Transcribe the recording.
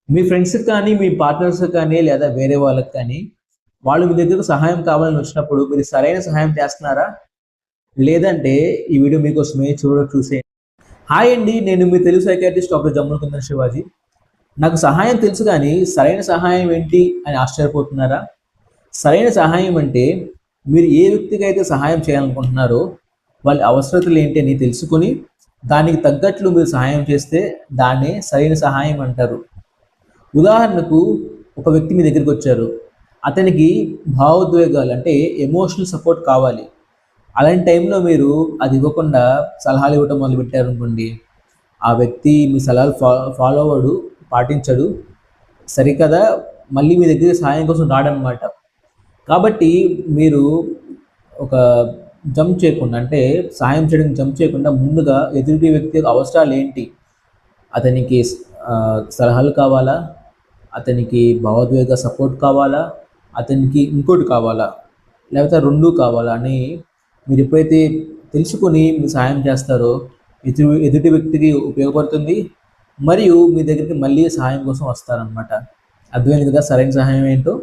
మీ ఫ్రెండ్స్‌కి కానీ, మీ పార్ట్నర్స్‌కి కానీ లేదా వేరే వాళ్ళకి కానీ, వాళ్ళు మీ దగ్గరకు సహాయం కావాలని వచ్చినప్పుడు మీరు సరైన సహాయం చేస్తున్నారా? లేదంటే ఈ వీడియో మీకోసమే చూసేయండి. హాయ్ అండి. నేను మీ తెలుగు సైకియాట్రిస్ట్ డాక్టర్ జమ్ములకుందన్ శివాజీ. నాకు సహాయం తెలుసు గానీ, సరైన సహాయం ఏంటి అని ఆశ్చర్యపోతున్నారా? సరైన సహాయం అంటే మీరు ఏ వ్యక్తికైతే సహాయం చేయాలనుకుంటున్నారో, వాళ్ళ అవసరతలు ఏంటి అని తెలుసుకొని, దానికి తగ్గట్లు మీరు సహాయం చేస్తే దాన్నే సరైన సహాయం అంటారు. ఉదాహరణకు ఒక వ్యక్తి మీ దగ్గరికొచ్చారు. అతనికి భావోద్వేగాలు అంటే ఎమోషనల్ సపోర్ట్ కావాలి. అలాంటి టైంలో మీరు అది ఇవ్వకుండా సలహాలు ఇవ్వటం మొదలుపెట్టారనుకోండి, ఆ వ్యక్తి మీ సలహాలు ఫాలో అవ్వడు, పాటించడు. సరికదా మళ్ళీ మీ దగ్గరికి సహాయం కోసం రాడనమాట. కాబట్టి మీరు ఒక జంప్ చేయకుండా అంటే సహాయం చేయడానికి జంప్ చేయకుండా ముందుగా ఎదుటి వ్యక్తి యొక్క అవసరాలేంటి? అతనికి సలహాలు కావాలా? అతనికి భావోద్వేగ సపోర్ట్ కావాలా? అతనికి ఇంకోటి కావాలా? లేకపోతే 2 కావాలా? అని మీరు ఎప్పుడైతే తెలుసుకొని మీరు సహాయం చేస్తారో ఎదుటి వ్యక్తికి ఉపయోగపడుతుంది. మరియు మీ దగ్గరికి మళ్ళీ సహాయం కోసం వస్తారనమాట. అర్థమైంది కదా సరైన సహాయం ఏంటో?